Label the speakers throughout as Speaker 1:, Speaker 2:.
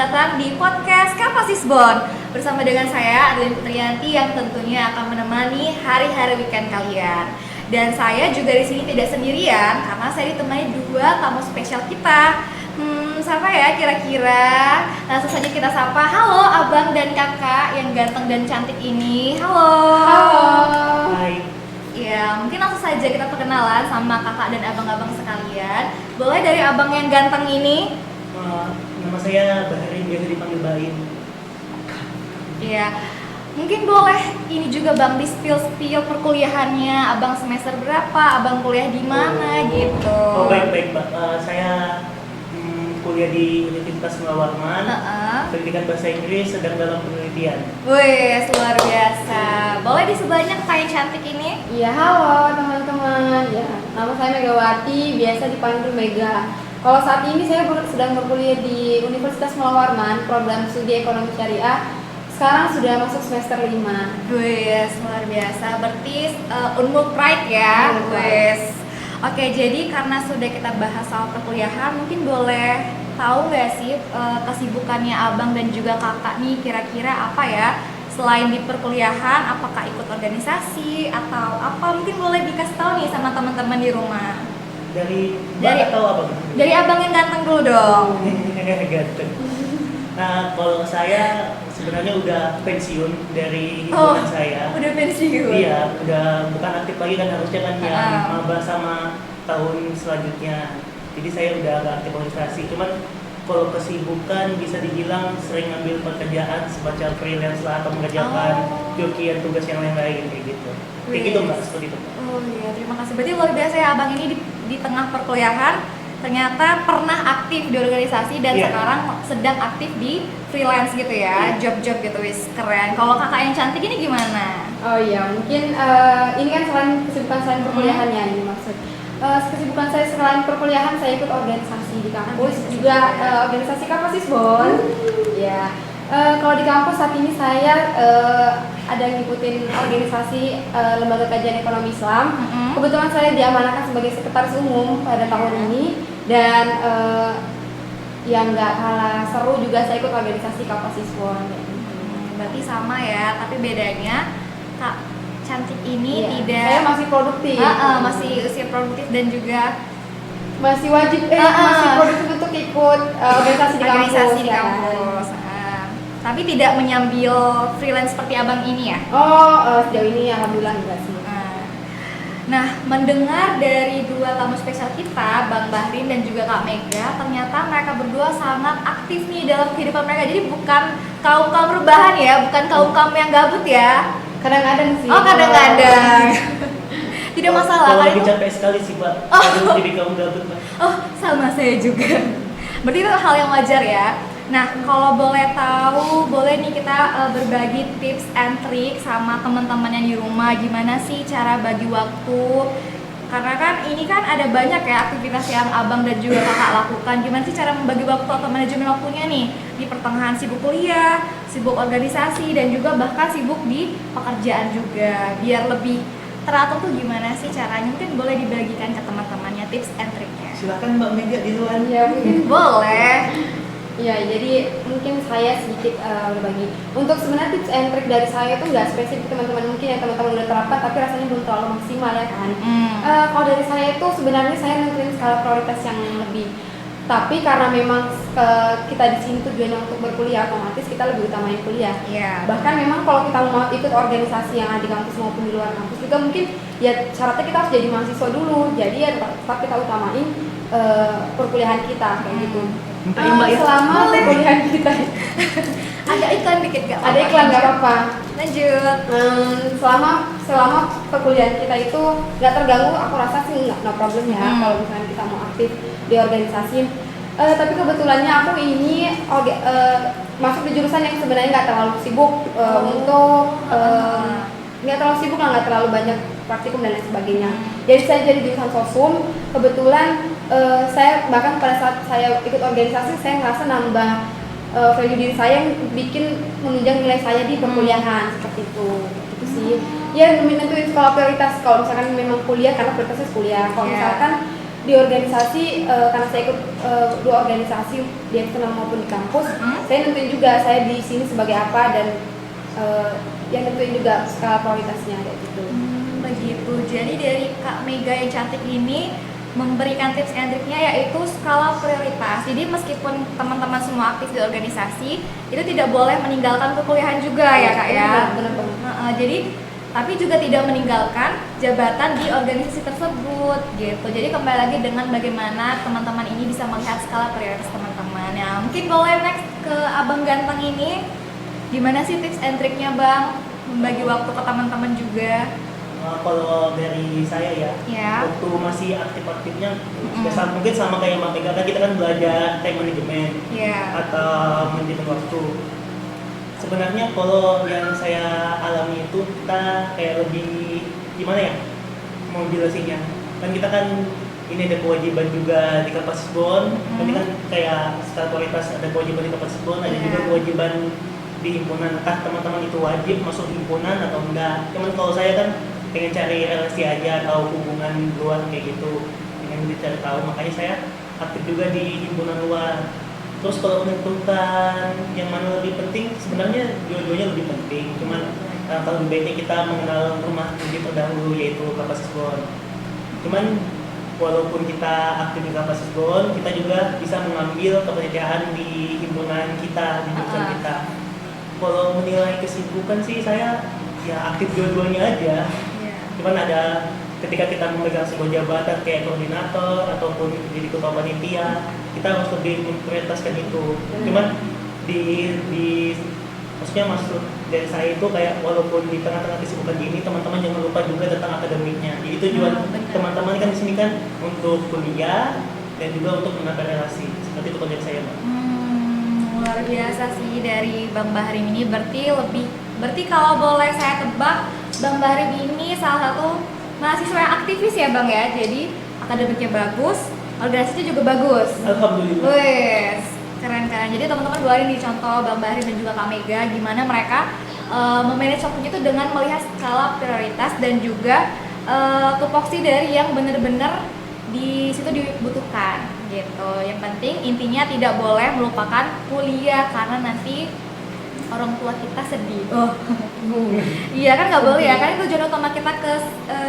Speaker 1: datang di podcast Kapasisbon. Bersama dengan saya Adeline Putriyanti yang tentunya akan menemani hari-hari weekend kalian. Dan saya juga di sini tidak sendirian karena saya ditemani dua tamu spesial kita. Siapa ya kira-kira? Langsung saja kita sapa. Halo abang dan kakak yang ganteng dan cantik ini. Halo.
Speaker 2: Halo.
Speaker 3: Hai.
Speaker 1: Ya, mungkin langsung saja kita perkenalan sama kakak dan abang-abang sekalian. Boleh dari abang yang ganteng ini?
Speaker 3: Nama saya Bahrin, biasa dipanggil Bain.
Speaker 1: Ya, mungkin boleh ini juga bang di spill perkuliahannya. Abang semester berapa? Abang kuliah di mana gitu?
Speaker 3: Oh baik Mbak. Saya kuliah di Universitas Munawarman. Pendidikan bahasa Inggris, sedang dalam penelitian.
Speaker 1: Wih, luar biasa. Boleh di sebelahnya kakak yang cantik ini?
Speaker 2: Iya, halo teman-teman. Ya, nama saya Megawati, biasa dipanggil Mega. Kalau saat ini saya sedang berkuliah di Universitas Munawarman, program studi ekonomi syariah. Sekarang sudah masuk semester 5.
Speaker 1: Wih, luar biasa. Berarti Unmul Pride ya. Wih. Oke, jadi karena sudah kita bahas soal perkuliahan, mungkin boleh tahu nggak sih kesibukannya abang dan juga kakak nih kira-kira apa ya? Selain di perkuliahan, apakah ikut organisasi atau apa? Mungkin boleh dikasih tahu nih sama teman-teman di rumah.
Speaker 3: Dari atau apa?
Speaker 1: Dari abang yang ganteng dulu dong.
Speaker 3: Ganteng. Nah, kalau saya sebenarnya udah pensiun dari himpunan saya.
Speaker 1: Udah pensiun?
Speaker 3: Iya, udah bukan aktif lagi kan, harusnya kan yang maba sama tahun selanjutnya. Jadi saya udah gak aktif organisasi. Cuman kalau kesibukan bisa dibilang sering ngambil pekerjaan semacam freelance lah atau mengerjakan jokian tugas yang lain-lain kayak gitu. Kayak gitu Mbak, seperti itu.
Speaker 1: Oh iya, terima kasih. Berarti luar biasa ya abang ini di tengah perkuliahan ternyata pernah aktif di organisasi dan sekarang sedang aktif di freelance gitu ya, job-job gitu, wis keren. Kalau kakak yang cantik ini gimana?
Speaker 2: Oh iya, mungkin ini kan selain kesibukan selain perkuliahannya ini maksud. Kesibukan saya selain perkuliahan, saya ikut organisasi di kampus, juga organisasi Kapasisbon. Ya. Kalau di kampus saat ini saya ada ngikutin organisasi Lembaga Kajian Ekonomi Islam. Kebetulan saya diamanahkan sebagai sekretaris umum pada tahun ini, dan yang nggak kalah seru juga saya ikut organisasi Kapasisbon.
Speaker 1: Berarti sama ya, tapi bedanya kak cantik ini tidak.
Speaker 2: Saya masih produktif.
Speaker 1: Masih usia produktif dan juga
Speaker 2: masih wajib masih produktif untuk ikut organisasi di kampus.
Speaker 1: Tapi tidak menyambil freelance seperti abang ini ya?
Speaker 2: Sejauh ini alhamdulillah enggak sih.
Speaker 1: Nah, mendengar dari dua tamu spesial kita, Bang Bahrin dan juga Kak Mega, ternyata mereka berdua sangat aktif nih dalam kehidupan mereka. Jadi bukan kaum-kaum rebahan ya, bukan kaum-kaum yang gabut ya.
Speaker 2: Kadang-kadang sih.
Speaker 1: Oh, kadang-kadang. Tidak masalah.
Speaker 3: Kalau lagi capek sekali sih Pak, jadi kamu gabut Pak.
Speaker 1: Oh, sama saya juga. Berarti itu hal yang wajar ya. Nah, kalau boleh tahu, boleh nih kita berbagi tips and trik sama teman-teman yang di rumah. Gimana sih cara bagi waktu? Karena kan ini kan ada banyak ya aktivitas yang abang dan juga kakak lakukan. Gimana sih cara membagi waktu atau manajemen waktunya nih? Di pertengahan sibuk kuliah, sibuk organisasi, dan juga bahkan sibuk di pekerjaan juga. Biar lebih teratur tuh gimana sih caranya? Mungkin boleh dibagikan ke teman-temannya tips and triknya.
Speaker 3: Silakan Mbak Mega duluan.
Speaker 2: Ya mungkin
Speaker 1: Boleh.
Speaker 2: ya, jadi mungkin saya sedikit berbagi. Untuk sebenarnya tips and trick dari saya itu nggak spesifik teman-teman, mungkin yang teman-teman udah terapkan tapi rasanya belum terlalu maksimal ya kan. Kalau dari saya itu sebenarnya saya nentuin skala prioritas yang lebih. Tapi karena memang kita di sini tujuannya untuk berkuliah, otomatis kita lebih utamain kuliah. Bahkan memang kalau kita mau ikut organisasi yang ada di kampus maupun di luar kampus juga mungkin ya syaratnya kita harus jadi mahasiswa dulu. Jadi ya tetap kita utamain perkuliahan kita kayak gitu. Selama perkuliahan kita
Speaker 1: Ada iklan dikit gak?
Speaker 2: ada iklan nggak apa-apa.
Speaker 1: Lanjut.
Speaker 2: Selama perkuliahan kita itu nggak terganggu, aku rasa sih no problem ya. Kalau misalnya kita mau aktif di organisasi. Tapi kebetulannya aku ini masuk di jurusan yang sebenarnya nggak terlalu sibuk nggak terlalu sibuk lah, nggak terlalu banyak praktikum dan lain sebagainya. Jadi saya jadi jurusan sosum. Kebetulan saya bahkan pada saat saya ikut organisasi saya ngerasa nambah value diri saya yang bikin menunjang nilai saya di perkuliahan seperti itu. Itu sih. Ya nentuin skala prioritas. Kalau misalkan memang kuliah karena prioritasnya kuliah. Kalau misalkan di organisasi, karena saya ikut 2 organisasi di eksternal maupun di kampus, saya nentuin juga saya di sini sebagai apa dan yang nentuin juga skala prioritasnya kayak gitu.
Speaker 1: Begitu. Jadi dari Kak Mega yang cantik ini memberikan tips and triknya yaitu skala prioritas. Jadi meskipun teman-teman semua aktif di organisasi, itu tidak boleh meninggalkan perkuliahan juga ya Kak ya.
Speaker 2: Benar banget.
Speaker 1: Jadi tapi juga tidak meninggalkan jabatan di organisasi tersebut gitu. Jadi kembali lagi dengan bagaimana teman-teman ini bisa melihat skala prioritas teman-teman. Ya, mungkin boleh next ke Abang Ganteng ini. Gimana sih tips and triknya Bang? Membagi waktu ke teman-teman juga.
Speaker 3: Kalau dari saya ya, waktu masih aktif-aktifnya, mungkin sama kayak Mbak Mega kan, kita kan belajar time management atau manajemen waktu. Sebenarnya kalau yang saya alami itu kita kayak lebih gimana ya mau jelasinnya, kan kita kan ini ada kewajiban juga di Kapasbon, ini kan kayak secara kualitas ada kewajiban di Kapasbon, ada juga kewajiban di himpunan. Entah teman-teman itu wajib masuk himpunan atau enggak, cuman kalau saya kan pengen cari relasi aja atau hubungan luar kayak gitu, pengen dicari tahu, makanya saya aktif juga di himpunan luar. Terus kalau menentukan yang mana lebih penting, sebenarnya dua-duanya lebih penting, cuman kalau lebih baiknya kita mengenal rumah lebih terdahulu, yaitu Kapasbon. Cuman walaupun kita aktif di Kapasbon, kita juga bisa mengambil kepanitiaan di himpunan kita, di jurusan kita. Kalau menilai kesibukan sih saya ya aktif dua-duanya aja. Cuman ada ketika kita memegang sebuah jabatan kayak koordinator ataupun jadi ketua panitia, kita harus lebih memprioritaskan itu. Cuman di maksudnya maksud dari saya itu kayak walaupun di tengah-tengah kesibukan gini, teman-teman jangan lupa juga tentang akademiknya. Jadi tujuan teman-teman kan di sini kan untuk kuliah dan juga untuk menambah relasi. Seperti itu kalau dari saya, Mbak.
Speaker 1: Luar biasa sih dari Bang Bahrim ini, berarti kalau boleh saya tebak, Bang Bahrim ini salah satu mahasiswa yang aktivis ya Bang ya. Jadi akademiknya bagus, organisasinya juga bagus.
Speaker 3: Alhamdulillah.
Speaker 1: Wes, keren-keren. Jadi teman-teman boleh dicontoh Bang Bahrim dan juga Kak Mega gimana mereka memanage waktunya itu dengan melihat skala prioritas dan juga tupoksi dari yang benar-benar di situ dibutuhkan gitu. Yang penting intinya tidak boleh melupakan kuliah karena nanti orang tua kita sedih. Iya kan nggak boleh ya, kan tujuan utama kita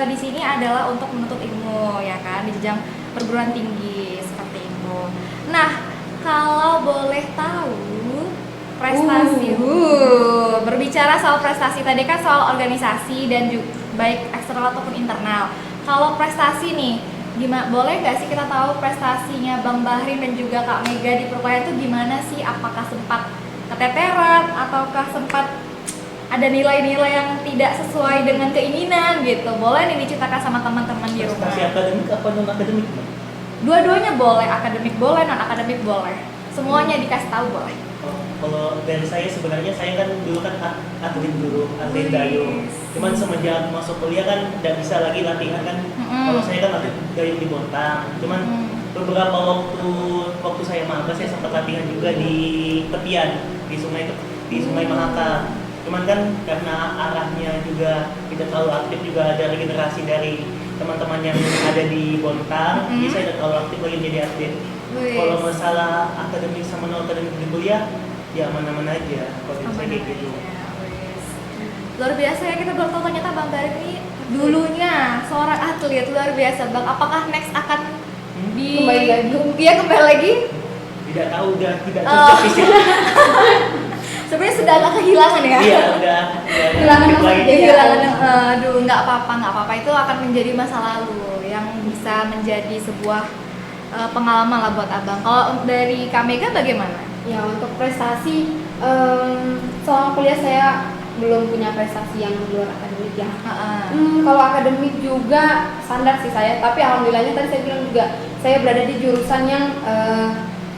Speaker 1: di sini adalah untuk menuntut ilmu ya kan, di jenjang perguruan tinggi seperti itu. Nah, kalau boleh tahu prestasi, berbicara soal prestasi tadi kan soal organisasi dan juga baik eksternal ataupun internal. Kalau prestasi nih, gimana? Boleh nggak sih kita tahu prestasinya Bang Bahrim dan juga Kak Mega di perkuliahan itu gimana sih? Apakah sempat keteteran ataukah sempat ada nilai-nilai yang tidak sesuai dengan keinginan gitu? Boleh nih diceritakan sama teman-teman di rumah.
Speaker 3: Prestasi akademik apa non akademik?
Speaker 1: Dua-duanya boleh, akademik boleh, non akademik boleh. Semuanya dikasih tahu boleh.
Speaker 3: Kalau dari saya sebenarnya saya kan dulu kan atlet dayung. Cuman semenjak masuk kuliah kan tidak bisa lagi latihan kan. Kalau saya kan atlet dayung di Bontang. Cuman beberapa waktu saya maba saya sempat latihan juga di tepian di Sungai Mahakam. Cuman kan karena arahnya juga tidak terlalu aktif, juga ada regenerasi dari teman-teman yang ada di Bontang, jadi saya tidak terlalu aktif lagi jadi atlet. Kalau masalah akademik sama non akademik di kuliah, ya mana-mana aja. Kalau saya kayak gitu.
Speaker 1: Luar biasa ya, kita baru tahu ternyata Bang Bahrim ini dulunya seorang atlet. Luar biasa Bang. Apakah next akan
Speaker 2: kembali lagi?
Speaker 1: Iya, kembali lagi?
Speaker 3: Tidak tahu, udah tidak cocok fisik.
Speaker 1: Sebenarnya sudah agak kehilangan ya.
Speaker 3: Iya, udah
Speaker 2: kehilangan
Speaker 1: aduh, nggak apa-apa, itu akan menjadi masa lalu yang bisa menjadi sebuah pengalaman lah buat Abang. Kalau dari Kak Mega bagaimana?
Speaker 2: Ya, untuk prestasi selama kuliah saya belum punya prestasi yang di luar akademik ya. Kalau akademik juga standar sih saya, tapi alhamdulillahnya tadi saya bilang juga saya berada di jurusan yang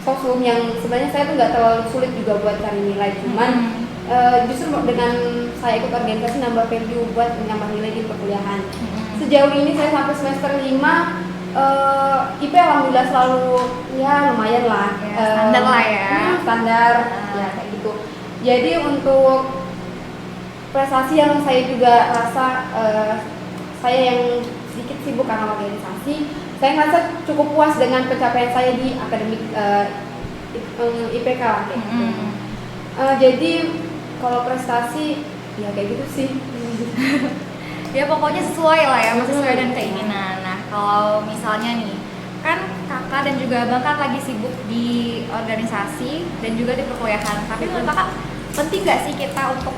Speaker 2: sosum yang sebenarnya saya tuh nggak terlalu sulit juga buat cari nilai, cuman justru dengan saya ikut organisasi nambah value buat menambah nilai di perkuliahan. Sejauh ini saya sampai semester 5 IP alhamdulillah selalu ya lumayan lah,
Speaker 1: standar lah ya.
Speaker 2: Standar ya kayak gitu. Jadi untuk prestasi yang saya juga rasa saya yang sedikit sibuk karena organisasi, saya ngerasa cukup puas dengan pencapaian saya di akademik IPK kayak gitu. Jadi kalau prestasi ya kayak gitu sih.
Speaker 1: Ya pokoknya sesuai lah ya, sesuai dan keinginan. Nah kalau misalnya nih, kan kakak dan juga abang kan lagi sibuk di organisasi dan juga di perkuliahan. Tapi menurut kakak penting nggak sih kita untuk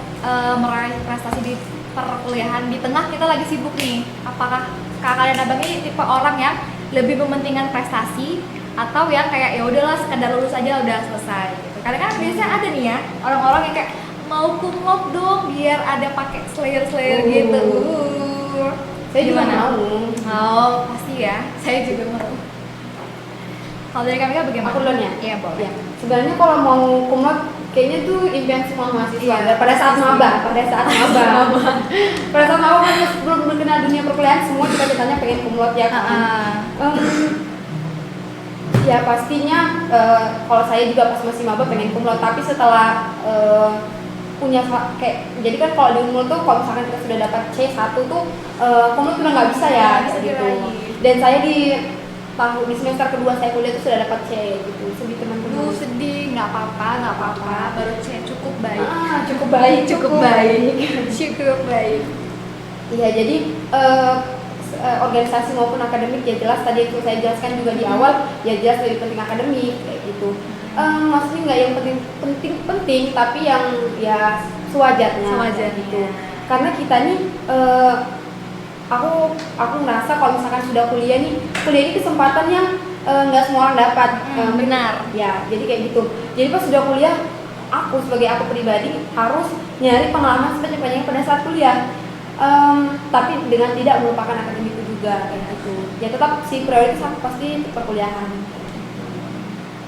Speaker 1: meraih prestasi di perkuliahan di tengah kita lagi sibuk nih? Apakah kakak dan abang ini tipe orang yang lebih mementingkan prestasi atau yang kayak ya udahlah sekedar lulus aja udah selesai gitu? Karena kan biasanya ada nih ya orang-orang yang kayak mau kumlot dong biar ada pakai slayer gitu.
Speaker 2: Saya juga
Speaker 1: Gimana?
Speaker 2: mau.
Speaker 1: Oh pasti ya, saya juga mau. Kalau dari kami bagaimana?
Speaker 2: Aku duluan ya?
Speaker 1: Iya boleh.
Speaker 2: Ya. Sebenarnya kalau mau kumlot kayaknya tuh impian semua mahasiswa.
Speaker 1: Iya.
Speaker 2: Pada saat maba, pada saat maba kan belum mengenal dunia perkuliahan, semua cita-citanya pengen kumlot ya kan. Ya pastinya kalau saya juga pas masih maba pengen kumlot, tapi setelah punya kayak jadi kan kalau di umur tuh kalau misalkan kita sudah dapat C1 tuh kumlot udah nggak bisa ya
Speaker 1: Nggak bisa
Speaker 2: gitu.
Speaker 1: lagi.
Speaker 2: Dan saya di semester kedua saya kuliah itu sudah dapat C gitu. Sedih teman-teman.
Speaker 1: Sedih, nggak apa-apa, baru C cukup baik.
Speaker 2: Cukup baik.
Speaker 1: Cukup baik.
Speaker 2: Iya, jadi organisasi maupun akademik ya jelas tadi itu saya jelaskan juga di awal ya jelas lebih penting akademik kayak gitu. Maksudnya nggak yang penting tapi yang ya sewajarnya gitu. Karena kita nih aku ngerasa kalau misalkan sudah kuliah ini kesempatan yang nggak semua orang dapat.
Speaker 1: Benar.
Speaker 2: Ya, jadi kayak gitu. Jadi pas sudah kuliah, aku sebagai aku pribadi harus nyari pengalaman sebanyak-banyaknya pada saat kuliah. Tapi dengan tidak melupakan akademik juga kayak gitu. Ya tetap si prioritas aku pasti perkuliahan.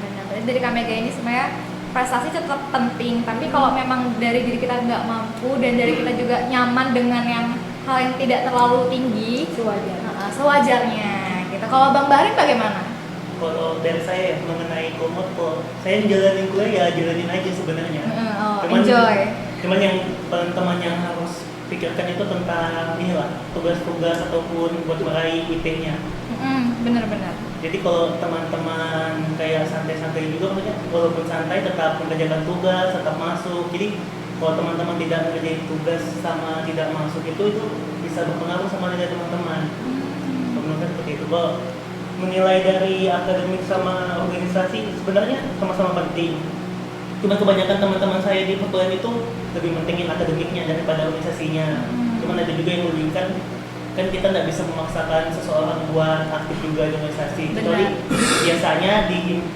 Speaker 1: Benar. Dari Kamega ini sebenarnya prestasi tetap penting, tapi kalau memang dari diri kita nggak mampu dan dari kita juga nyaman dengan yang hal yang tidak terlalu tinggi, sewajarnya. Gitu. Kalau Bang Bahri bagaimana?
Speaker 3: Kalau dari saya mengenai komod, kalau saya jalanin kuliah ya jalanin aja sebenarnya.
Speaker 1: Enjoy.
Speaker 3: Cuman yang teman-teman yang harus pikirkan itu tentang inilah tugas-tugas ataupun buat meraih IP-nya.
Speaker 1: Benar-benar.
Speaker 3: Jadi kalau teman-teman kayak santai-santai juga, maksudnya walaupun santai tetap mengerjakan tugas, tetap masuk. Jadi kalau teman-teman tidak mengerjakan tugas sama tidak masuk itu bisa berpengaruh sama nilai teman-teman. Menurut saya seperti itu. Kalau menilai dari akademik sama organisasi sebenarnya sama-sama penting. Cuma kebanyakan teman-teman saya di perkuliahan itu lebih pentingin akademiknya daripada organisasinya. Cuman ada juga yang lebih kan kita nggak bisa memaksakan seseorang buat aktif juga di organisasi. Kecuali biasanya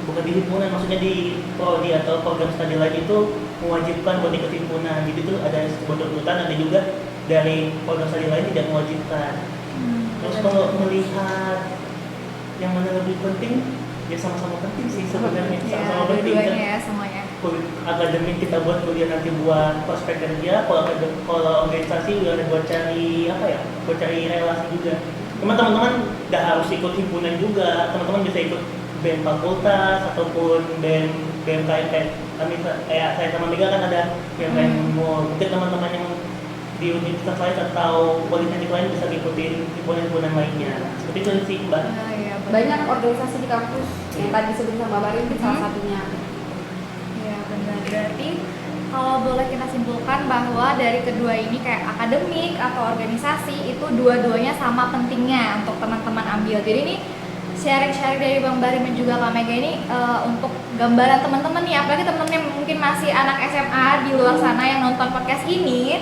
Speaker 3: bukan di himpunan, maksudnya di prodi atau program studi lain itu mewajibkan buat ikut himpunan. Jadi itu ada sebuah tuntutan, ada juga dari program studi lain tidak mewajibkan. Terus kalau melihat yang mana lebih penting, ya sama-sama penting sih sebenarnya. Sama-sama penting kan.
Speaker 1: Ya, semuanya.
Speaker 3: Akademik kita buat kuliah nanti buat prospek kerja, kalau organisasi udah buat cari buat cari relasi juga. Teman-teman nggak harus ikut himpunan juga, teman-teman bisa ikut BEM fakultas ataupun BEM kayak kami kayak saya sama Mega kan ada BEM mungkin teman-teman yang di universitas lain atau politeknik lain bisa ngikutin himpunan lainnya. Seperti itu sih Mbak.
Speaker 2: Banyak organisasi di kampus yang tadi disebut sama Barin itu salah satunya.
Speaker 1: Benar, berarti kalau boleh kita simpulkan bahwa dari kedua ini kayak akademik atau organisasi itu dua-duanya sama pentingnya untuk teman-teman ambil. Jadi ini sharing-sharing dari Bang Bahri dan juga Kak Mega ini untuk gambaran teman-teman nih, apalagi teman-teman yang mungkin masih anak SMA di luar sana yang nonton podcast ini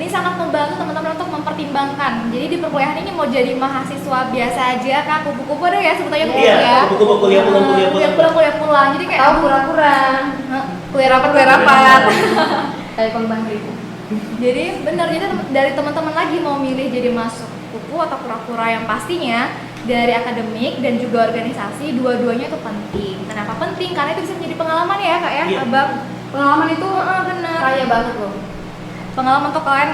Speaker 1: sangat membantu teman-teman untuk mempertimbangkan. Jadi di perkuliahan ini mau jadi mahasiswa biasa aja kan, kupu-kupu ada ya sebutannya kupu ya.
Speaker 3: Kupu-kupu kuliah pulang.
Speaker 1: Jadi kayak
Speaker 2: Tahu pura-pura.
Speaker 1: kuliah rapat.
Speaker 2: Kayak Bang Bahri.
Speaker 1: Jadi benar, jadi dari teman-teman lagi mau milih jadi masuk kupu atau pura-pura, yang pastinya dari akademik dan juga organisasi dua-duanya itu penting. Kenapa penting? Karena itu bisa menjadi pengalaman ya Kak ya, Abang.
Speaker 2: Pengalaman itu
Speaker 1: Benar.
Speaker 2: kaya banget loh.
Speaker 1: Pengalaman untuk kalian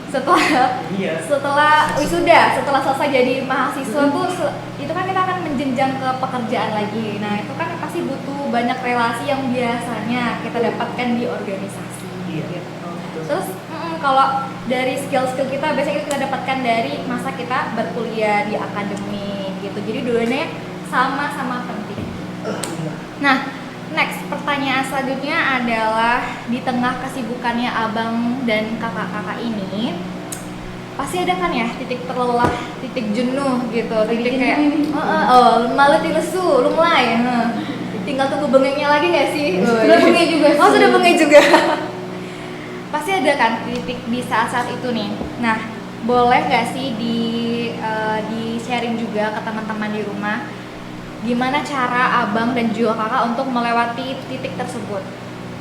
Speaker 1: setelah wisuda, setelah selesai jadi mahasiswa tuh itu kan kita akan menjenjang ke pekerjaan lagi. Nah itu kan pasti butuh banyak relasi yang biasanya kita dapatkan di organisasi. Gitu. Terus kalau dari skill-skill kita biasanya kita dapatkan dari masa kita berkuliah di akademik. gitu. Jadi dua-duanya sama-sama penting. Nah, next pertanyaan selanjutnya adalah di tengah kesibukannya abang dan kakak-kakak ini pasti ada kan ya titik terlelah, titik jenuh gitu, titik kayak malu lesu, lumlai, tinggal tunggu bengeknya lagi nggak sih?
Speaker 2: Sudah bengek juga sih.
Speaker 1: Oh sudah bengek juga. Pasti ada kan titik di saat-saat itu nih. Nah, boleh nggak sih di sharing juga ke teman-teman di rumah gimana cara abang dan juga kakak untuk melewati titik tersebut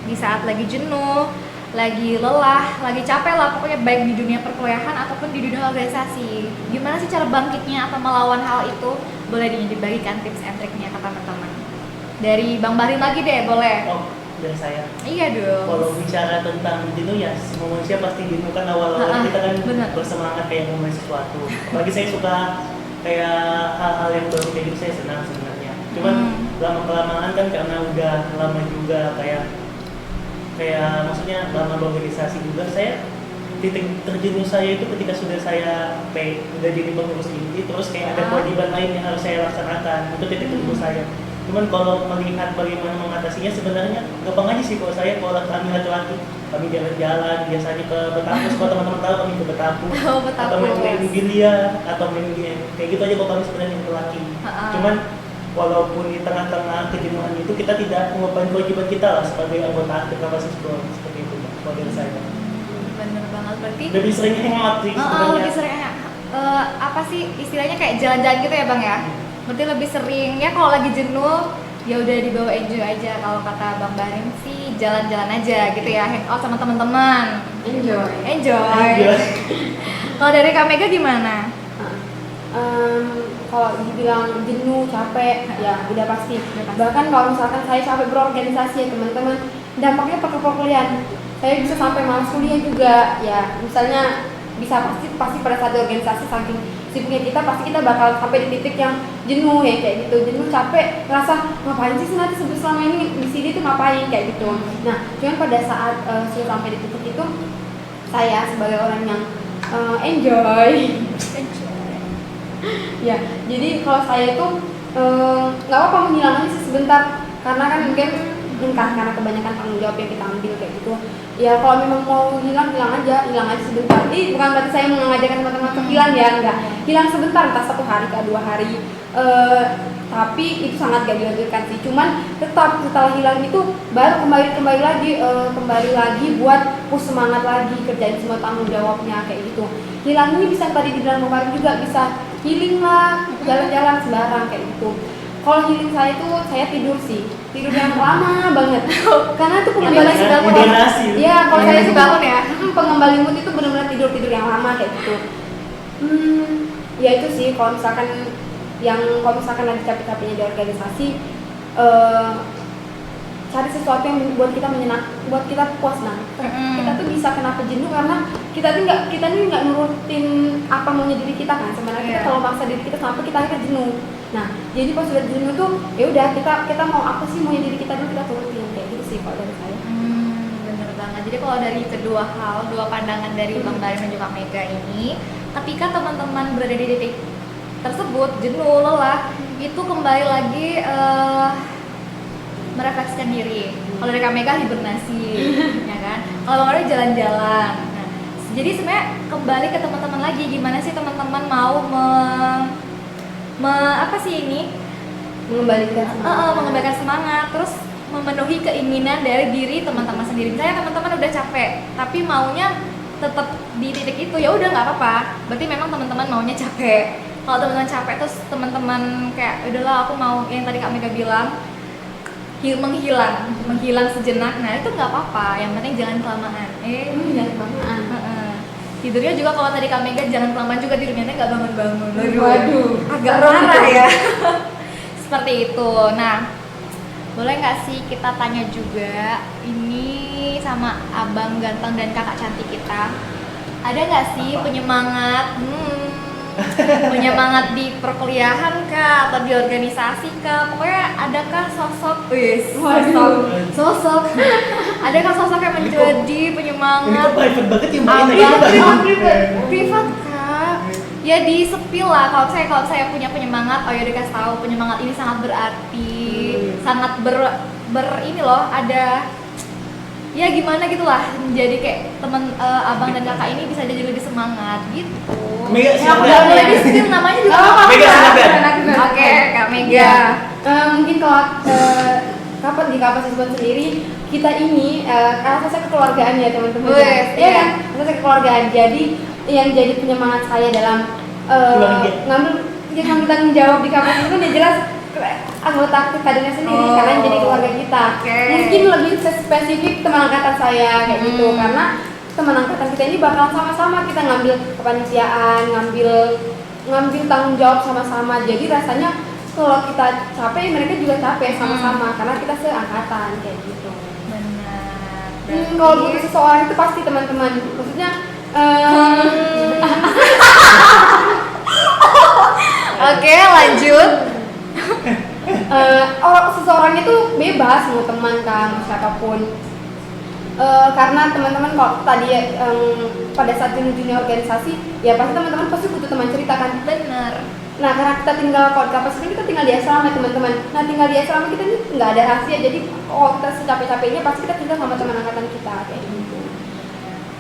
Speaker 1: di saat lagi jenuh, lagi lelah, lagi capek lah pokoknya, baik di dunia perkuliahan ataupun di dunia organisasi. Gimana sih cara bangkitnya atau melawan hal itu? Boleh dibagikan tips and triknya ke teman-teman. Dari Bang Bahrim lagi deh, boleh.
Speaker 3: Oh, dari saya.
Speaker 1: Iya dong.
Speaker 3: Kalau bicara tentang jenuh ya, semua manusia pasti jenuh kan awal-awal kita kan bersemangat kayak memulai sesuatu. Apalagi saya suka kayak hal-hal yang baru kayak gitu, saya senang sebenarnya. Cuman lama-kelamaan kan karena udah lama juga kayak maksudnya lama berorganisasi juga, saya titik terjenuh saya itu ketika sudah saya udah jadi pengurus inti, terus kayak ada kewajiban lain yang harus saya laksanakan, itu titik terjenuh saya. Cuman kalau melihat bagaimana mengatasinya, sebenarnya gampang aja sih kalau saya, kalau kami laki-laki, kami jalan-jalan, biasanya ke Betapus, kalau teman-teman tahu kami ke Betapus, atau main biliar, atau main game, kayak gitu aja kalau kami sebenarnya laki. Cuman walaupun di tengah-tengah kejenuhan itu kita tidak mengubah kewajiban kita lah sebagai anggota aktif kapasitas seperti itu, kalau dari saya.
Speaker 1: Bener banget, berarti
Speaker 3: lebih sering hangout sih sebenarnya.
Speaker 1: Lebih sering apa sih istilahnya kayak jalan-jalan gitu ya Bang ya? Berarti lebih sering ya kalau lagi jenuh ya udah dibawa enjoy aja. Kalau kata Bang Bahrim sih jalan-jalan aja gitu ya, hangout sama teman-teman. Enjoy. Kalau dari Kak Mega gimana?
Speaker 2: Kalau dibilang jenuh, capek, ya udah pasti. Bahkan kalau misalkan saya capek berorganisasi ya teman-teman, dampaknya ke perkuliahan. Saya bisa sampai malas kuliah juga. Ya, misalnya bisa pasti pada saat organisasi saking sibuknya kita, pasti kita bakal sampai di titik yang jenuh ya kayak gitu. Jenuh, capek, ngerasa ngapain sih nanti selama ini di sini tuh ngapain kayak gitu. Nah, cuman pada saat sudah sampai di titik itu, saya sebagai orang yang enjoy. Ya, jadi kalau saya itu nggak apa-apa menghilangkan sih sebentar, karena kan mungkin entah karena kebanyakan tanggung jawab yang kita ambil kayak gitu. Ya kalau memang mau hilang aja sebentar. Ini bukan berarti saya mengajarkan teman-teman untuk hilang ya, enggak. Hilang sebentar, entah 1 hari ke 2 hari. Tapi itu sangat gak dianjurkan sih. Cuman tetap setelah hilang itu baru kembali lagi buat push semangat lagi, kerjain semua tanggung jawabnya kayak gitu. Hilang ini bisa tadi dibilang kemarin juga, bisa healing lah, jalan-jalan sembarang kayak gitu. Kalau healing saya tuh saya tidur yang lama banget. Karena itu pengembali ya, kalau saya sih bangun ya, pengembali mood itu benar-benar tidur yang lama kayak gitu. Ya itu sih kalau misalkan lagi capek-capeknya di organisasi, cari sesuatu yang buat kita buat kita puas. Nah, kita tuh bisa kenapa jenuh karena kita nggak nurutin apa maunya diri kita kan. Sebenarnya kita kalau maksa diri kita sampai kita akhirnya jenuh. Nah, jadi pas sudah jenuh tuh ya udah kita mau apa sih maunya diri kita dulu, kita turutin kayak gitu sih kalau dari saya.
Speaker 1: Bener banget. Jadi kalau dari dua pandangan dari Bang Bahrim dan juga Mega ini, ketika teman-teman berada di titik tersebut, jenuh, lelah, itu kembali lagi merefleksikan diri. Kalau dari Kak Mega hibernasi, ya kan? Kalau Bang Bahrim jalan-jalan. Nah, jadi sebenarnya kembali ke teman-teman lagi, gimana sih teman-teman mau mengembalikan semangat, terus memenuhi keinginan dari diri teman-teman sendiri. Misalnya teman-teman udah capek, tapi maunya tetap di titik itu, ya udah nggak apa-apa. Berarti memang teman-teman maunya capek. Kalau teman-teman capek terus teman-teman kayak udahlah aku mau yang tadi Kak Mega bilang menghilang sejenak, nah itu nggak apa-apa. Yang penting jangan kelamaan.
Speaker 2: Jangan kelamaan.
Speaker 1: Tidurnya juga kalau tadi Kak Mega jangan kelamaan juga tidurnya, nggak bangun-bangun.
Speaker 2: Waduh,
Speaker 1: agak marah ya. Seperti itu. Nah, boleh nggak sih kita tanya juga ini sama abang ganteng dan kakak cantik kita, ada nggak sih penyemangat di perkuliahan kah atau di organisasi kah, pokoknya adakah sosok adakah sosok yang menjadi penyemangat
Speaker 3: private banget ya
Speaker 1: abang privat kak ya di sepil lah. Kalau saya punya penyemangat, oh ya dikasih tahu penyemangat ini sangat berarti, sangat ini loh, ada ya gimana gitulah, menjadi kayak teman abang dan kakak ini bisa jadi lebih semangat gitu.
Speaker 3: Mega
Speaker 1: Ya
Speaker 3: siapa?
Speaker 1: udah mulai di spill namanya juga apa?
Speaker 3: Mega silakan.
Speaker 1: Oke, Kak Mega.
Speaker 2: Ya, mungkin kalau kapan di kapasitas sendiri kita ini asasnya kekeluargaan ya teman-teman.
Speaker 1: Wes,
Speaker 2: Iya kan? Asasnya kekeluargaan. Jadi yang jadi penyemangat saya dalam
Speaker 3: Keluarga.
Speaker 2: ngambil tanggung jawab di kapasitas itu ya jelas anggota aktif kadernya sendiri karena yang jadi keluarga kita.
Speaker 1: Oke.
Speaker 2: Mungkin lebih spesifik teman angkatan saya kayak gitu karena teman angkatan kita ini bakalan sama-sama kita ngambil kepanitiaan, ngambil tanggung jawab sama-sama. Jadi rasanya kalau kita capek, mereka juga capek sama-sama karena kita seangkatan kayak gitu.
Speaker 1: Benar.
Speaker 2: Kalau butuh seseorang itu pasti teman-teman. Maksudnya
Speaker 1: Oke, lanjut.
Speaker 2: seseorang itu bebas mau teman kan siapapun. Karena teman-teman kalau tadi pada saat menuju organisasi ya pasti teman-teman pasti butuh teman cerita kan.
Speaker 1: Benar.
Speaker 2: Nah karena kita tinggal kalau di kampus ini kita tinggal di asrama ya teman-teman. Nah tinggal di asrama kita ini nggak ada rahasia jadi kita secapek-capeknya pasti kita tinggal sama teman angkatan kita kayak gitu.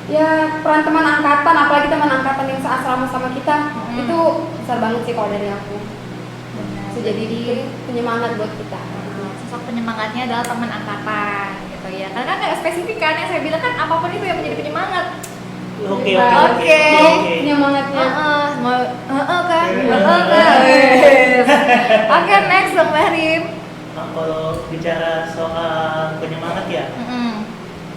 Speaker 2: Ya peran teman angkatan apalagi teman angkatan yang seasrama sama kita itu besar banget sih kalau dari aku.
Speaker 1: Benar.
Speaker 2: Bisa jadi penyemangat buat kita.
Speaker 1: Sosok penyemangatnya adalah teman angkatan gitu ya. Karena kan nggak spesifik kan, yang saya bilang kan apapun itu yang menjadi penyemangat.
Speaker 3: Oke.
Speaker 2: Penyemangatnya.
Speaker 1: Kan. Oke, next Bang Bahrim.
Speaker 3: Nah, kalau bicara soal penyemangat ya,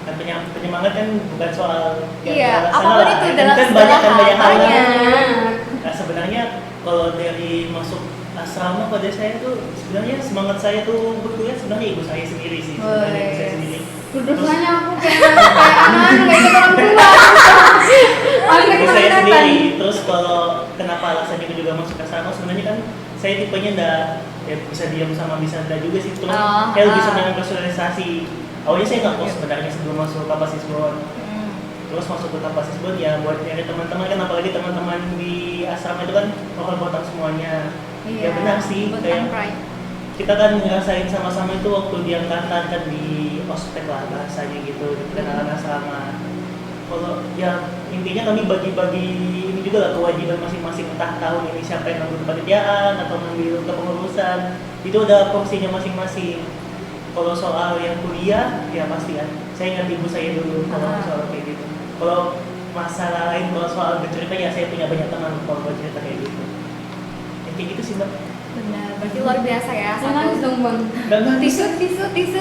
Speaker 3: kan penyemangat kan bukan soal
Speaker 1: Iya,
Speaker 3: dalam sana
Speaker 1: apapun
Speaker 3: lah.
Speaker 1: itu
Speaker 3: Kan
Speaker 1: dalam
Speaker 3: banyak
Speaker 1: segala
Speaker 3: kan banyak hal.
Speaker 1: halnya.
Speaker 3: Nah sebenarnya kalau dari masuk asrama pada saya tuh sebenarnya semangat saya tuh berkuliah sebenarnya ibu saya sendiri sih, sebenarnya ibu saya sendiri.
Speaker 2: Duduknya aku kayak anak-anak nggak ikut orang tua.
Speaker 3: Ibu saya sendiri. Terus kalau kenapa alasannya juga masuk asrama sebenarnya kan saya tipenya enggak ya bisa diam sama bisa enggak juga sih, cuma saya lebih senang bersosialisasi. Awalnya saya nggak kos sebenarnya sebelum masuk Kapasisbon. Terus masuk ke Kapasisbon ya buat nyari teman-teman kan, apalagi teman-teman di asrama itu kan lokal botak semuanya. Ya benar sih, kayak kita kan ngerasain sama-sama itu waktu di angkatan kan di ospek lah bahasanya gitu, di perkenalan asrama. Kalau ya intinya kami bagi-bagi ini juga lah kewajiban masing-masing, entah tahun ini siapa yang ngambil kepanitiaan atau ngambil kepengurusan, itu udah porsinya masing-masing. Kalau soal yang kuliah ya pasti kan, saya ingat ibu saya dulu kalau soal kayak gitu. Kalau masalah lain, kalau soal bercerita ya saya punya banyak teman kalau bercerita kayak gitu. Ya, kayak gitu sih Mbak.
Speaker 1: Benar, berarti luar biasa ya.
Speaker 2: Nangis dong bang.
Speaker 1: Tisu.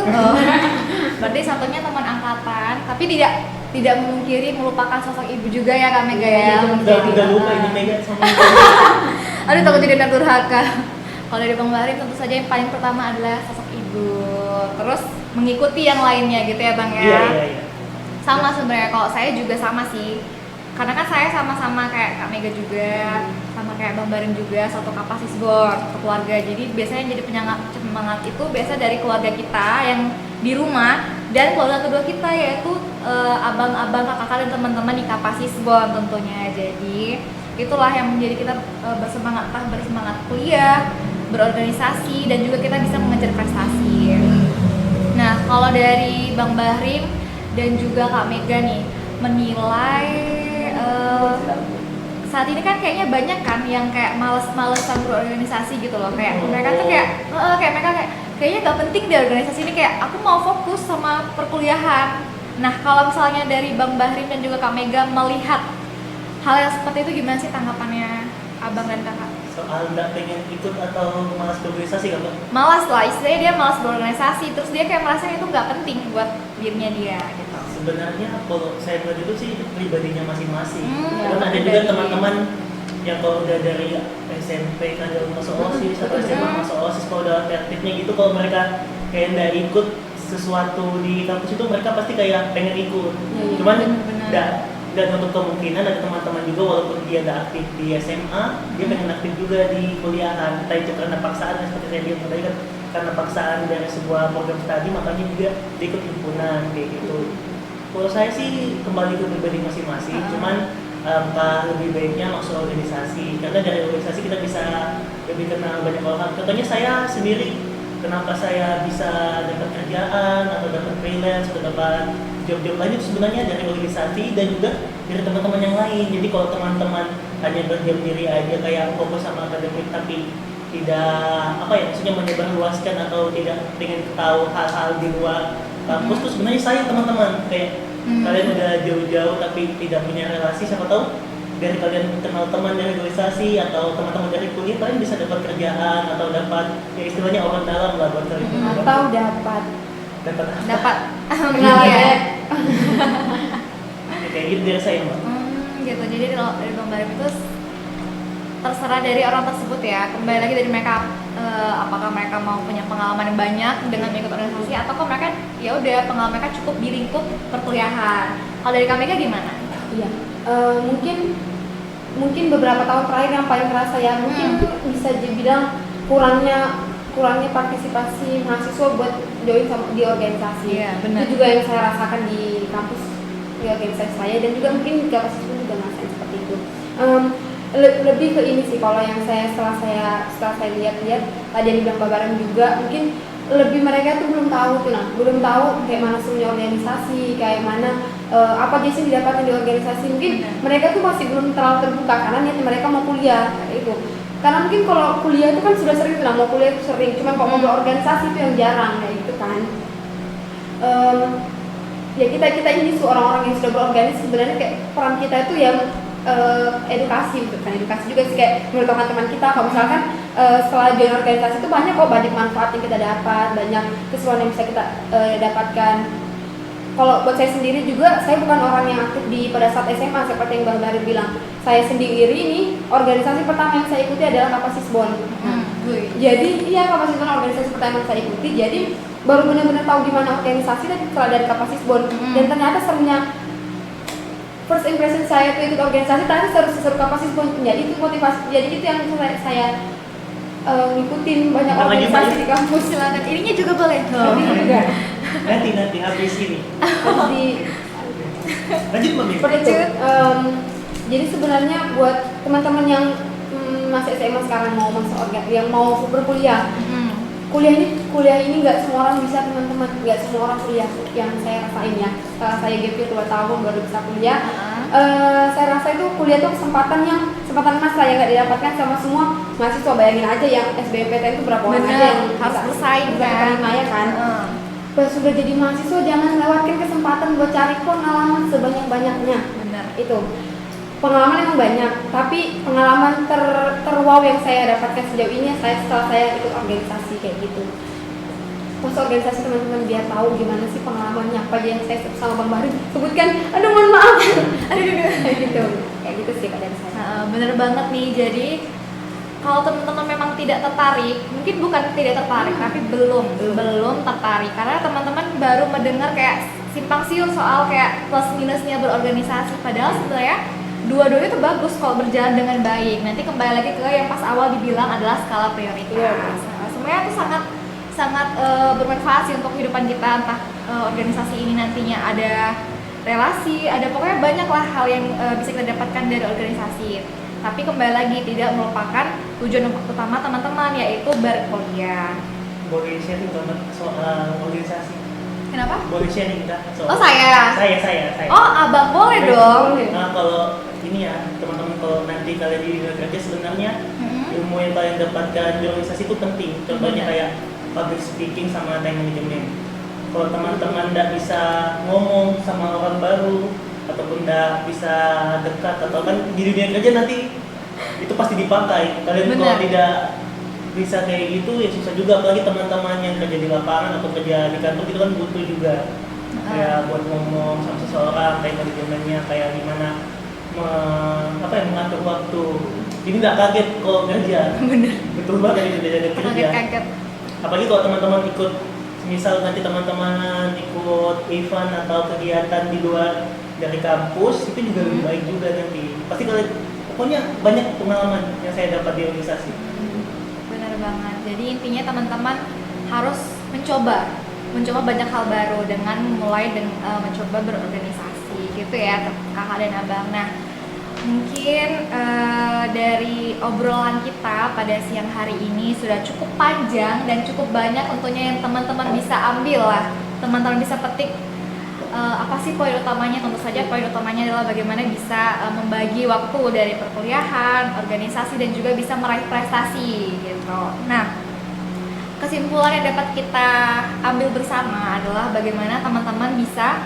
Speaker 1: Oh. Berarti satunya teman angkatan, tapi tidak memungkiri melupakan sosok ibu juga ya Kak Mega ya.
Speaker 3: Udah lupa ini Mega sama ibu.
Speaker 1: Aduh takut jadi anak durhaka. Kalau dari Bang Bahrim tentu saja yang paling pertama adalah sosok ibu, terus mengikuti yang lainnya gitu ya Bang ya.
Speaker 3: Iya.
Speaker 1: Sama sebenarnya, kalau saya juga sama sih, karena kan saya sama-sama kayak Kak Mega juga, sama kayak Bang Bahrim juga, satu Kapasisbon, satu keluarga. Jadi biasanya jadi penyemangat itu biasa dari keluarga kita yang di rumah dan keluarga kedua kita yaitu abang-abang, kakak-kakak dan teman-teman di Kapasisbon tentunya. Jadi itulah yang menjadi kita bersemangat kuliah, berorganisasi, dan juga kita bisa mengejar prestasi. Nah kalau dari Bang Bahrim dan juga Kak Mega nih menilai saat ini kan kayaknya banyak kan yang kayak males-malesan berorganisasi gitu loh, kayak mereka tuh kayak mereka kayaknya gak penting deh organisasi ini, kayak aku mau fokus sama perkuliahan. Nah kalau misalnya dari Bang Bahrim dan juga Kak Mega melihat hal yang seperti itu, gimana sih tanggapannya abang dan kakak?
Speaker 3: Soal nggak pengen ikut atau malas berorganisasi kan Mbak?
Speaker 1: Malas lah, istilahnya dia malas berorganisasi, terus dia kayak merasa itu nggak penting buat dirinya dia gitu.
Speaker 3: Sebenarnya kalau saya melihat itu sih pribadinya masing-masing.
Speaker 1: Ya,
Speaker 3: Karena ada juga teman-teman yang kalau udah dari SMP kan udah masuk OSIS atau SMA masuk OSIS, kalau udah aktifnya gitu, kalau mereka kayak nggak ikut sesuatu di kampus itu mereka pasti kayak pengen ikut. Cuman nggak nutup kemungkinan ada teman-teman juga walaupun dia nggak aktif di SMA, dia pengen aktif juga di kuliahan. Entah itu karena paksaan, seperti saya bilang tadi kan, karena paksaan dari sebuah program studi makanya juga ikut himpunan kayak gitu. Kalau saya sih kembali ke pribadi masing-masing, cuman Alangkah lebih baiknya masuk organisasi, karena dari organisasi kita bisa lebih kenal banyak orang. Contohnya saya sendiri, kenapa saya bisa dapat kerjaan atau dapat freelance atau dapat job-job lain itu sebenarnya dari organisasi dan juga dari teman-teman yang lain. Jadi kalau teman-teman hanya berdiam diri aja kayak fokus sama akademik tapi tidak maksudnya menyebarluaskan atau tidak ingin tahu hal-hal di luar kampus tuh sebenarnya saya teman-teman kayak kalian udah jauh-jauh tapi tidak punya relasi, siapa tahu dari kalian kenal teman dari organisasi atau teman-teman dari kuliah kalian bisa dapat kerjaan atau dapat ya istilahnya orang dalam lah buat kalian.
Speaker 2: Atau dapat
Speaker 1: Iya.
Speaker 3: Ya, kayak gitu dari saya mbak.
Speaker 1: Gitu. Jadi kalau dari Bang Barim itu terserah dari orang tersebut ya. Kembali lagi dari mereka apakah mereka mau punya pengalaman yang banyak dengan mengikut organisasi atau mereka ya udah pengalaman mereka cukup di lingkup perkuliahan. Kalau dari Kamika gimana?
Speaker 2: Iya, mungkin beberapa tahun terakhir yang paling terasa ya, mungkin bisa dibilang kurangnya partisipasi mahasiswa buat join di organisasi.
Speaker 1: Iya, benar.
Speaker 2: Itu juga yang saya rasakan di kampus, di organisasi saya, dan juga mungkin di kampus pun juga ngerasain seperti itu. Lebih ke ini sih, kalau yang setelah saya lihat-lihat tadi yang bilang Mbak Bareng juga, mungkin lebih mereka tuh belum tahu kayak mana sebenarnya organisasi, kayak mana apa aja sih didapatkan di organisasi. Mungkin mereka tuh masih belum terlalu terbuka karena niat mereka mau kuliah kayak itu. Karena mungkin kalau kuliah itu kan sudah sering mau kuliah itu sering, cuman kalau mau berorganisasi itu yang jarang kayak gitu kan. Ya kita ini orang-orang yang sudah berorganisasi sebenarnya kayak peran kita itu yang edukasi juga sih, kayak menurut teman-teman kita kalau misalkan setelah join organisasi itu banyak manfaat yang kita dapat, banyak keseruan yang bisa kita dapatkan. Kalau buat saya sendiri juga, saya bukan orang yang aktif pada saat SMA seperti yang Bang Barim bilang. Saya sendiri ini organisasi pertama yang saya ikuti adalah Kapasisbon. Jadi Kapasisbon organisasi pertama yang saya ikuti. Jadi baru benar-benar tahu gimana organisasi dan setelah dari Kapasisbon. Dan ternyata serunya, first impression saya tuh ikut organisasi tadi seru Kapasisbon. Jadi itu motivasi. Jadi itu yang saya ngikutin banyak organisasi di kampus.
Speaker 1: Silakan, ininya juga boleh.
Speaker 3: Nanti habis ini. Lanjut Mami.
Speaker 2: Jadi sebenarnya buat teman-teman yang masih SMA sekarang mau masuk yang mau berkuliah, kuliah ini nggak semua orang bisa, teman-teman, nggak semua orang kuliah. Yang saya rasain ya, setelah saya gap year 2 tahun baru bisa kuliah. Saya rasa itu kuliah itu kesempatan emas lah yang nggak didapatkan sama semua mahasiswa. Bayangin aja yang SBMPTN itu berapa orang aja yang
Speaker 1: harus bersaing kan?
Speaker 2: Ya kan. Pas sudah jadi mahasiswa jangan lewatkan kesempatan buat cari pengalaman sebanyak-banyaknya.
Speaker 1: Benar.
Speaker 2: Itu pengalaman emang banyak, tapi pengalaman terwow yang saya dapatkan sejauh ini setelah saya ikut organisasi kayak gitu. Masuk organisasi teman-teman biar tahu gimana sih pengalamannya, apa aja yang saya sama Bang Barim sebutkan. Aduh mohon maaf. kayak gitu sih dari saya.
Speaker 1: Bener banget nih. Jadi kalau teman-teman memang tidak tertarik, mungkin bukan tidak tertarik, tapi belum tertarik karena teman-teman baru mendengar kayak simpang siur soal kayak plus minusnya berorganisasi. Padahal sebenarnya dua-duanya itu bagus kalau berjalan dengan baik. Nanti kembali lagi ke yang pas awal dibilang adalah skala prioritas. Semuanya itu sangat bermanfaat sih untuk kehidupan kita, entah organisasi ini nantinya ada relasi, ada pokoknya banyak lah hal yang bisa kita dapatkan dari organisasi. Tapi kembali lagi tidak melupakan tujuan utama teman-teman, yaitu berkuliah.
Speaker 3: Boleh sharing soal organisasi?
Speaker 1: Kenapa?
Speaker 3: Boleh sharing kita soal?
Speaker 1: Oh saya. Oh abang boleh dong.
Speaker 3: Nah kalau ini ya teman-teman, kalau nanti kalian di dunia kerja sebenarnya ilmu yang kalian dapatkan di organisasi itu penting. Contohnya kayak public speaking sama time management. Kalau teman-teman tidak bisa ngomong sama orang baru ataupun tidak bisa dekat, atau kan di dunia kerja nanti itu pasti dipakai. Kalian kalau tidak bisa kayak gitu ya susah juga, apalagi teman-teman yang kerja di lapangan atau kerja di kantor itu kan butuh juga ya buat ngomong sama seseorang, kayak manajemennya kayak gimana mengatur waktu. Jadi nggak kaget kalau kerja. Bener. Betul banget itu dia kerja.
Speaker 1: Kaget.
Speaker 3: Apalagi kalau teman-teman ikut, misal nanti teman-teman ikut event atau kegiatan di luar dari kampus, itu juga lebih baik juga nanti. Pasti kalian pokoknya banyak pengalaman yang saya dapat di organisasi.
Speaker 1: Benar banget. Jadi intinya teman-teman harus mencoba banyak hal baru dengan mulai mencoba berorganisasi gitu ya kakak dan abang. Nah mungkin dari obrolan kita pada siang hari ini sudah cukup panjang dan cukup banyak tentunya yang teman-teman bisa ambil lah, teman-teman bisa petik apa sih poin utamanya. Tentu saja poin utamanya adalah bagaimana bisa membagi waktu dari perkuliahan, organisasi, dan juga bisa meraih prestasi gitu. Nah, kesimpulan yang dapat kita ambil bersama adalah bagaimana teman-teman bisa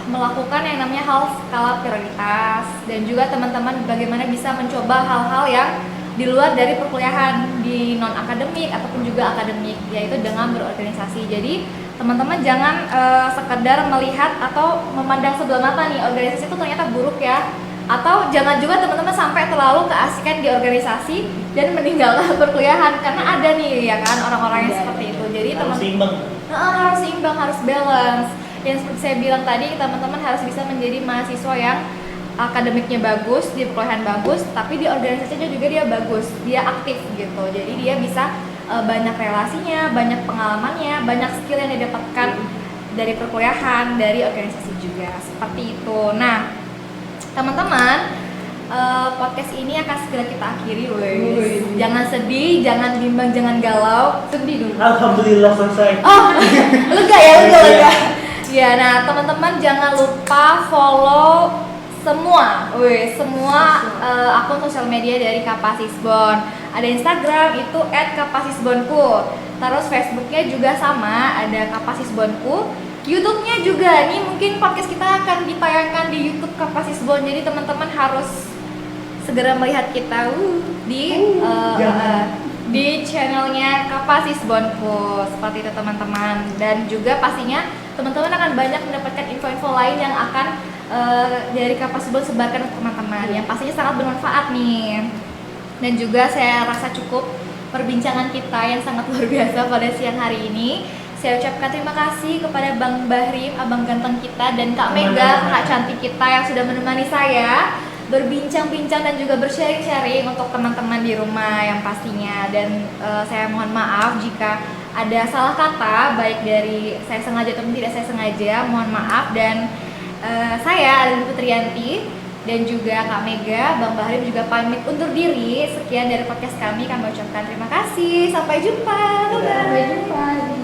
Speaker 1: melakukan yang namanya hal skala prioritas, dan juga teman-teman bagaimana bisa mencoba hal-hal yang di luar dari perkuliahan, di non akademik ataupun juga akademik, yaitu dengan berorganisasi. Jadi teman-teman jangan sekedar melihat atau memandang sebelah mata nih organisasi itu ternyata buruk ya, atau jangan juga teman-teman sampai terlalu keasikan di organisasi dan meninggalkan perkuliahan, karena ada nih ya kan orang-orang yang seperti itu. Jadi
Speaker 3: harus seimbang.
Speaker 1: harus seimbang, harus balance. Dan seperti saya bilang tadi, teman-teman harus bisa menjadi mahasiswa yang akademiknya bagus, di perkuliahan bagus, tapi di organisasinya juga dia bagus, dia aktif gitu. Jadi dia bisa banyak relasinya, banyak pengalamannya, banyak skill yang didapatkan dari perkuliahan, dari organisasi juga, seperti itu. Nah, teman-teman, podcast ini akan segera kita akhiri, wes. Jangan sedih, jangan bimbang, jangan galau. Sedih dulu.
Speaker 3: Alhamdulillah selesai.
Speaker 1: Oh, lega. Ya, nah teman-teman jangan lupa follow semua akun sosial media dari Kapasisbon. Ada Instagram itu @kapasisbonku. Terus Facebooknya juga sama, ada Kapasisbonku. YouTube-nya juga, nih mungkin podcast kita akan ditayangkan di YouTube Kapasisbon. Jadi teman-teman harus segera melihat kita di channelnya Kapasisbonku, seperti itu teman-teman. Dan juga pastinya teman-teman akan banyak mendapatkan info-info lain yang akan dari Kapasisbon sebarkan untuk teman-teman, yang pastinya sangat bermanfaat nih. Dan juga saya rasa cukup perbincangan kita yang sangat luar biasa pada siang hari ini. Saya ucapkan terima kasih kepada Bang Bahrim, abang ganteng kita, dan Kak Mega, kakak cantik kita yang sudah menemani saya berbincang-bincang dan juga bersharing-sharing untuk teman-teman di rumah yang pastinya. Dan saya mohon maaf jika ada salah kata, baik dari saya sengaja ataupun tidak saya sengaja, mohon maaf. Dan saya Adeline Putriyanti dan juga Kak Mega, Bang Bahrim juga pamit undur diri. Sekian dari podcast kami ucapkan terima kasih, sampai jumpa.
Speaker 2: Sampai jumpa.